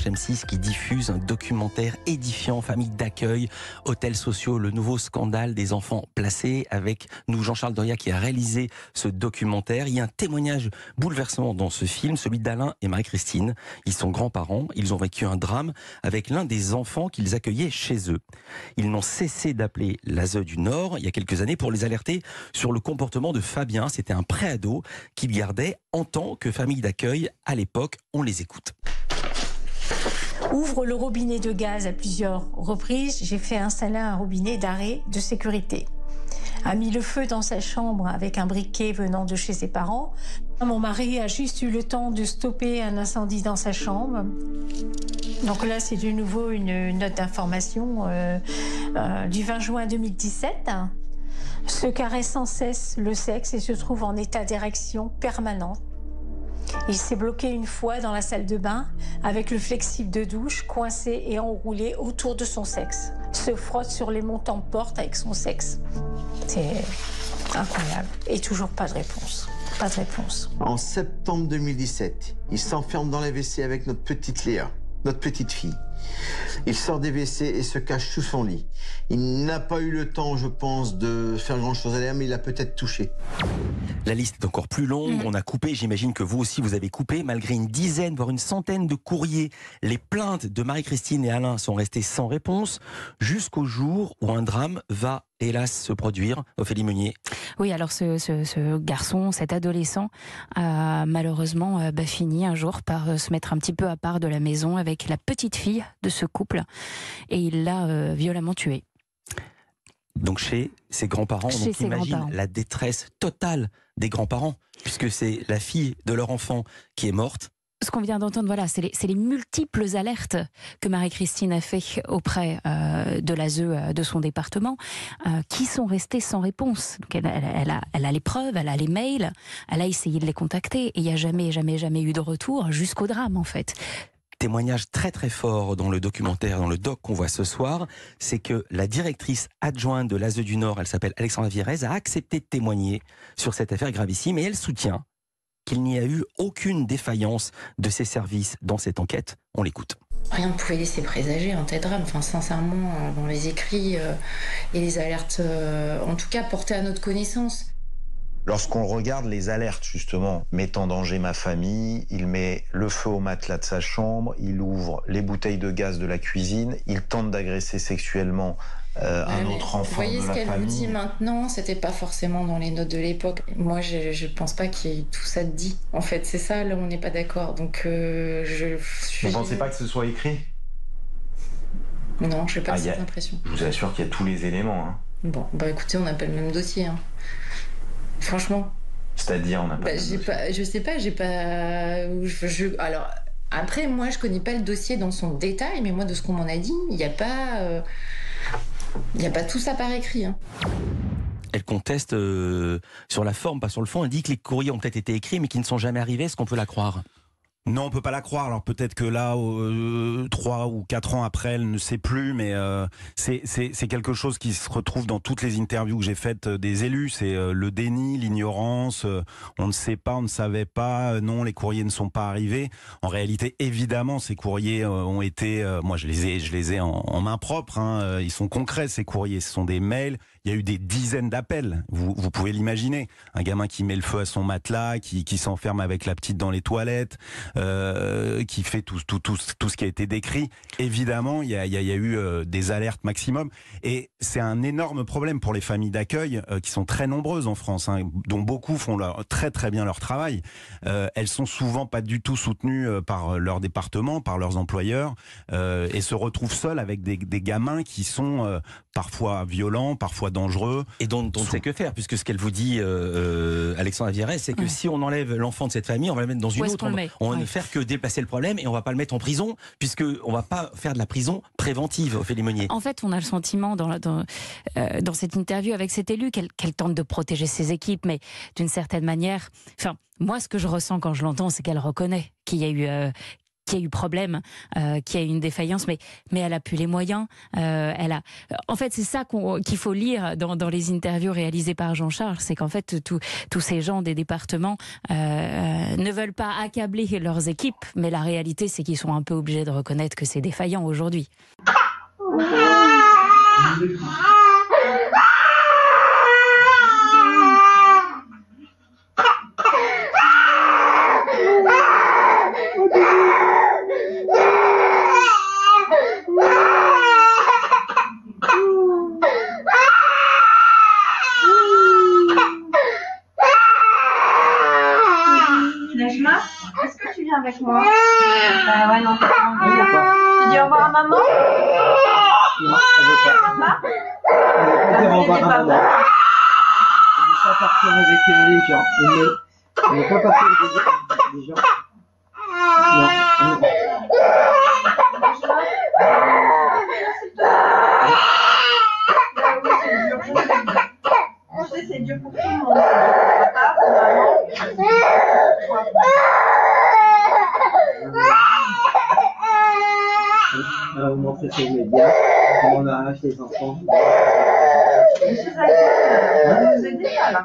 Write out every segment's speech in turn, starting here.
M6 qui diffuse un documentaire édifiant, famille d'accueil, hôtels sociaux, le nouveau scandale des enfants placés. Avec nous, Jean-Charles Doria qui a réalisé ce documentaire. Il y a un témoignage bouleversant dans ce film, celui d'Alain et Marie-Christine. Ils sont grands-parents, ils ont vécu un drame avec l'un des enfants qu'ils accueillaient chez eux. Ils n'ont cessé d'appeler l'ASE du Nord il y a quelques années pour les alerter sur le comportement de Fabien. C'était un préado qu'ils gardaient en tant que famille d'accueil à l'époque. On les écoute. Ouvre le robinet de gaz à plusieurs reprises. J'ai fait installer un robinet d'arrêt de sécurité. A mis le feu dans sa chambre avec un briquet venant de chez ses parents. Mon mari a juste eu le temps de stopper un incendie dans sa chambre. Donc là, c'est de nouveau une note d'information du 20 juin 2017. Se caresse sans cesse le sexe et se trouve en état d'érection permanente. Il s'est bloqué une fois dans la salle de bain avec le flexible de douche coincé et enroulé autour de son sexe. Se frotte sur les montants de porte avec son sexe. C'est incroyable. Et toujours pas de réponse. Pas de réponse. En septembre 2017, il s'enferme dans les WC avec notre petite Léa, notre petite fille. Il sort des WC et se cache sous son lit. Il n'a pas eu le temps, je pense, de faire grand-chose à Léa, mais il l'a peut-être touché. La liste est encore plus longue. On a coupé, j'imagine que vous aussi vous avez coupé, malgré une dizaine, voire une centaine de courriers. Les plaintes de Marie-Christine et Alain sont restées sans réponse jusqu'au jour où un drame va hélas se produire. Ophélie Meunier. Oui, alors ce garçon, cet adolescent, a malheureusement fini un jour par se mettre un petit peu à part de la maison avec la petite fille de ce couple et il l'a violemment tuée. Donc chez ses grands-parents, on imagine la détresse totale des grands-parents, puisque c'est la fille de leur enfant qui est morte. Ce qu'on vient d'entendre, voilà, c'est les multiples alertes que Marie-Christine a fait auprès de l'ASE de son département, qui sont restées sans réponse. Donc elle a les preuves, elle a les mails, elle a essayé de les contacter, et il n'y a jamais eu de retour jusqu'au drame, en fait. Témoignage très très fort dans le documentaire, dans le doc qu'on voit ce soir, c'est que la directrice adjointe de l'ASE du Nord, elle s'appelle Alexandra Virez, a accepté de témoigner sur cette affaire gravissime, et elle soutient qu'il n'y a eu aucune défaillance de ses services dans cette enquête. On l'écoute. Rien ne pouvait laisser présager un tel drame. Enfin, sincèrement, dans les écrits et les alertes, en tout cas portées à notre connaissance. Lorsqu'on regarde les alertes, justement, met en danger ma famille, il met le feu au matelas de sa chambre, il ouvre les bouteilles de gaz de la cuisine, il tente d'agresser sexuellement un autre enfant de la famille. Vous voyez ce qu'elle vous dit maintenant, c'était pas forcément dans les notes de l'époque. Moi, je pense pas qu'il y ait tout ça dit. En fait, c'est ça, là, on n'est pas d'accord. Donc, Vous pensez pas que ce soit écrit ? Non, je n'ai pas cette impression. Je vous assure qu'il y a tous les éléments. Hein. Bon, écoutez, on n'a pas le même dossier. Hein. Franchement. C'est-à-dire, on n'a pas le même dossier. Je sais pas, j'ai pas... Alors, après, moi, je connais pas le dossier dans son détail, mais moi, de ce qu'on m'en a dit, il n'y a pas... Il n'y a pas tout ça par écrit. Hein. Elle conteste sur la forme, pas sur le fond. Elle dit que les courriers ont peut-être été écrits, mais qui ne sont jamais arrivés. Est-ce qu'on peut la croire ? Non, on peut pas la croire. Alors peut-être que là, 3 ou 4 ans après, elle ne sait plus, mais c'est quelque chose qui se retrouve dans toutes les interviews que j'ai faites des élus. C'est le déni, l'ignorance. On ne sait pas, on ne savait pas. Non, les courriers ne sont pas arrivés. En réalité, évidemment, ces courriers ont été. Moi, je les ai en main propre. Hein. Ils sont concrets, ces courriers. Ce sont des mails. Il y a eu des dizaines d'appels. Vous pouvez l'imaginer. Un gamin qui met le feu à son matelas, qui s'enferme avec la petite dans les toilettes. Qui fait tout ce qui a été décrit. Évidemment, il y a eu des alertes maximum. Et c'est un énorme problème pour les familles d'accueil qui sont très nombreuses en France, hein, dont beaucoup font très très bien leur travail. Elles sont souvent pas du tout soutenues par leur département, par leurs employeurs, et se retrouvent seules avec des gamins qui sont parfois violents, parfois dangereux. Et dont on ne sait que faire, puisque ce qu'elle vous dit, Alexandra Virez, c'est que si on enlève l'enfant de cette famille, on va le mettre dans une autre. On va ne faire que déplacer le problème et on va pas le mettre en prison, puisque on va pas faire de la prison préventive, Ophélie Meunier. En fait, on a le sentiment dans cette interview avec cet élu qu'elle tente de protéger ses équipes, mais d'une certaine manière, enfin, moi, ce que je ressens quand je l'entends, c'est qu'elle reconnaît qu'il y a eu qu'il y a eu problème, qu'il y a eu une défaillance, mais elle a plus les moyens. En fait, c'est ça qu'il faut lire dans les interviews réalisées par Jean-Charles, c'est qu'en fait, tous ces gens des départements ne veulent pas accabler leurs équipes, mais la réalité, c'est qu'ils sont un peu obligés de reconnaître que c'est défaillant aujourd'hui. Est-ce que tu viens avec moi? Bah ouais, non, t'as pas envie. Tu dis au revoir à maman? Non, elle veut pas. Maman? Elle veut pas dire au revoir à maman. Elle veut pas partir avec les gens. Elle veut pas partir avec les gens. Non. C'est dur pour tout le monde. Papa, maman. Vous montrez sur les médias comment on arrache les enfants. Je suis avec vous aidez pas là.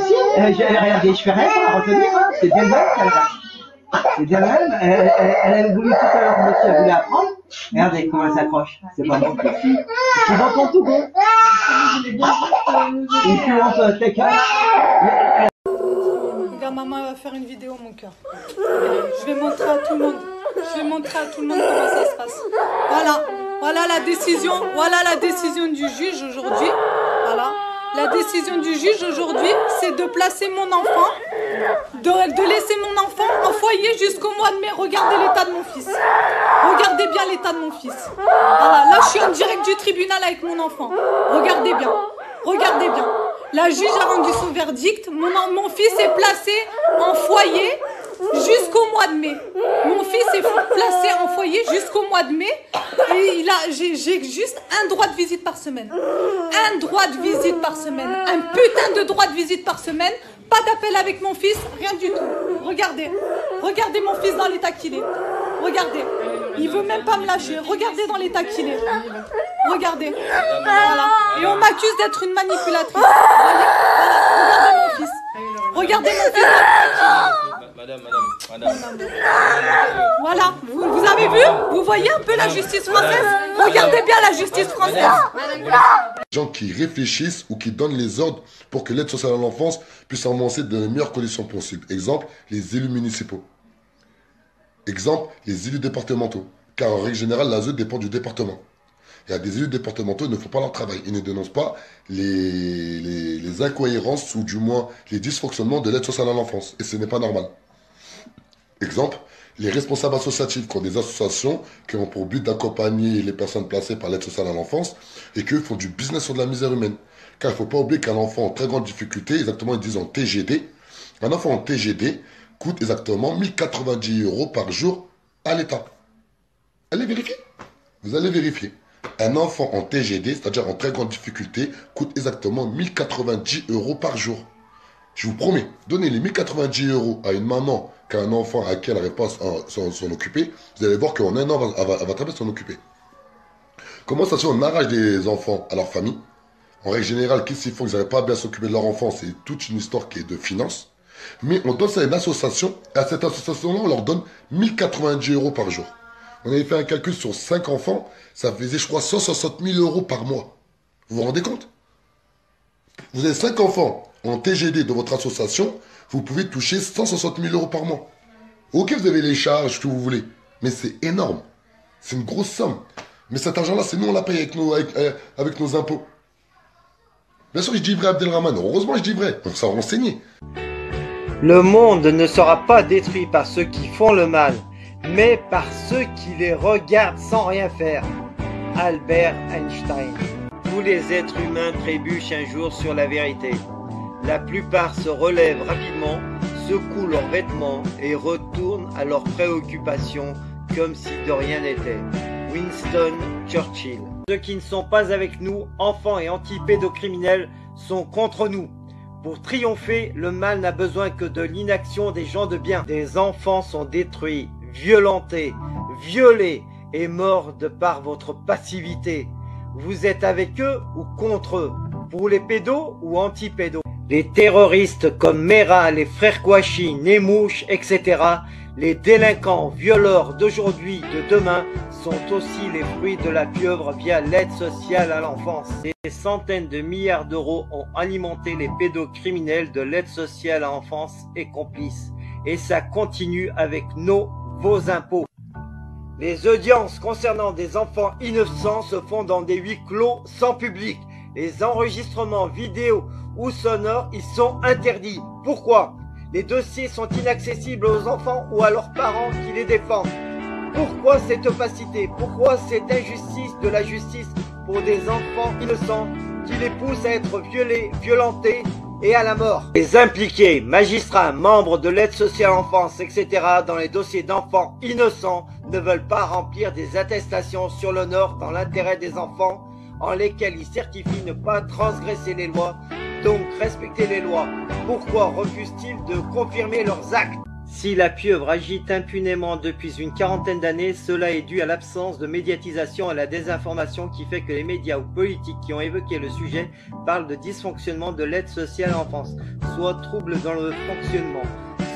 Si, regardez, je fais rien pour la retenir, hein. C'est bien même qu'elle arrache. C'est bien même, elle a voulu tout à l'heure, monsieur a voulu apprendre. Regardez comment elle s'accroche, c'est pas bon. C'est dans ton tout bon. Et puis on peut Regarde, maman elle va faire une vidéo, mon cœur. Je vais montrer à tout le monde. Comment ça se passe. Voilà la décision du juge aujourd'hui. Voilà. La décision du juge aujourd'hui, c'est de placer mon enfant, de laisser mon enfant en foyer jusqu'au mois de mai. Regardez l'état de mon fils. Regardez bien l'état de mon fils. Voilà, là je suis en direct du tribunal avec mon enfant. Regardez bien. La juge a rendu son verdict. Mon fils est placé en foyer jusqu'au mois de mai. Mon fils est placé en foyer jusqu'au mois de mai. Et j'ai juste un droit de visite par semaine. Un droit de visite par semaine. Un putain de droit de visite par semaine. Pas d'appel avec mon fils, rien du tout. Regardez mon fils dans l'état qu'il est. Regardez. Il veut même pas me lâcher. Regardez dans l'état qu'il est. Regardez. Voilà. Et on m'accuse d'être une manipulatrice. Voilà. Regardez mon fils. Regardez mon fils. Madame. Voilà. Vous avez vu? Vous voyez un peu la justice française? Regardez bien la justice française. Les gens qui réfléchissent ou qui donnent les ordres pour que l'aide sociale à l'enfance puisse avancer dans les meilleures conditions possibles. Exemple, les élus municipaux. Exemple, les élus départementaux. Car en règle générale, l'ASE dépend du département. Il y a des élus départementaux, ils ne font pas leur travail. Ils ne dénoncent pas les incohérences ou du moins les dysfonctionnements de l'aide sociale à l'enfance. Et ce n'est pas normal. Exemple, les responsables associatifs qui ont des associations qui ont pour but d'accompagner les personnes placées par l'aide sociale à l'enfance et qui font du business sur de la misère humaine. Car il ne faut pas oublier qu'un enfant en très grande difficulté, exactement ils disent en TGD, un enfant en TGD coûte exactement 1090 € par jour à l'État. Allez vérifier. Vous allez vérifier. Un enfant en TGD, c'est-à-dire en très grande difficulté, coûte exactement 1090 € par jour. Je vous promets, donnez les 1090 € à une maman qui a un enfant à qui elle n'arrive pas à s'en occuper, vous allez voir qu'en un an, elle va très bien s'en occuper. Comment ça se fait on arrache des enfants à leur famille? En règle générale, qu'est-ce qu'ils font? Ils n'arrivent pas à bien s'occuper de leur enfant, c'est toute une histoire qui est de finances. Mais on donne ça à une association, et à cette association-là, on leur donne 1090 € par jour. On avait fait un calcul sur 5 enfants, ça faisait, je crois, 160 000 € par mois. Vous vous rendez compte? Vous avez 5 enfants en TGD de votre association, vous pouvez toucher 160 000 € par mois. Ok, vous avez les charges que vous voulez, mais c'est énorme. C'est une grosse somme. Mais cet argent-là, c'est nous, on la paye avec nos impôts. Bien sûr, je dis vrai, Abdelrahman. Heureusement, je dis vrai. On s'est renseigné. Le monde ne sera pas détruit par ceux qui font le mal, mais par ceux qui les regardent sans rien faire. Albert Einstein. Tous les êtres humains trébuchent un jour sur la vérité. La plupart se relèvent rapidement, secouent leurs vêtements et retournent à leurs préoccupations comme si de rien n'était. Winston Churchill. Ceux qui ne sont pas avec nous, enfants et anti-pédocriminels, sont contre nous. Pour triompher, le mal n'a besoin que de l'inaction des gens de bien. Des enfants sont détruits, violentés, violés et morts de par votre passivité. Vous êtes avec eux ou contre eux? Pour les pédos ou anti-pédos? Les terroristes comme Mera, les frères Kouachi, Nemouche, etc. Les délinquants, violeurs d'aujourd'hui, de demain, sont aussi les fruits de la pieuvre via l'aide sociale à l'enfance. Des centaines de milliards d'euros ont alimenté les pédocriminels de l'aide sociale à l'enfance et complices. Et ça continue avec vos impôts. Les audiences concernant des enfants innocents se font dans des huis clos sans public. Les enregistrements vidéo ou sonores, ils sont interdits. Pourquoi? Les dossiers sont inaccessibles aux enfants ou à leurs parents qui les défendent. Pourquoi cette opacité? Pourquoi cette injustice de la justice pour des enfants innocents qui les pousse à être violés, violentés et à la mort? Les impliqués, magistrats, membres de l'aide sociale à l'enfance, etc. dans les dossiers d'enfants innocents ne veulent pas remplir des attestations sur l'honneur dans l'intérêt des enfants en lesquels ils certifient ne pas transgresser les lois, donc respecter les lois. Pourquoi refusent-ils de confirmer leurs actes? Si la pieuvre agite impunément depuis une quarantaine d'années, cela est dû à l'absence de médiatisation et à la désinformation qui fait que les médias ou politiques qui ont évoqué le sujet parlent de dysfonctionnement de l'aide sociale à l'enfance, soit trouble dans le fonctionnement,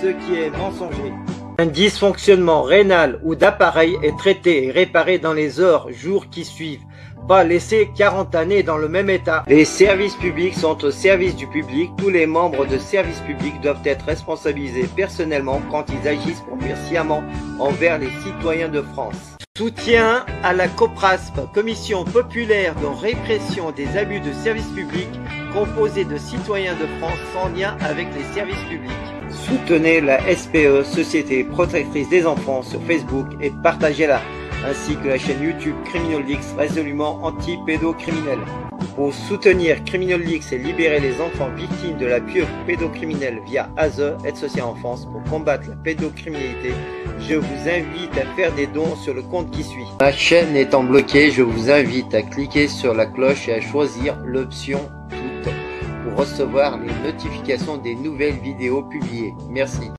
ce qui est mensonger. Un dysfonctionnement rénal ou d'appareil est traité et réparé dans les heures, jours qui suivent. Pas laisser 40 années dans le même état. Les services publics sont au service du public. Tous les membres de services publics doivent être responsabilisés personnellement quand ils agissent pour nuire sciemment envers les citoyens de France. Soutien à la COPRASP, Commission populaire de répression des abus de services publics, composée de citoyens de France sans lien avec les services publics. Soutenez la SPE, Société Protectrice des Enfants, sur Facebook et partagez-la, ainsi que la chaîne YouTube CriminalX, résolument anti-pédocriminel. Pour soutenir CriminalX et libérer les enfants victimes de la pieuvre pédocriminelle via ASE, Aide sociale en France, pour combattre la pédocriminalité, je vous invite à faire des dons sur le compte qui suit. Ma chaîne étant bloquée, je vous invite à cliquer sur la cloche et à choisir l'option toutes pour recevoir les notifications des nouvelles vidéos publiées. Merci.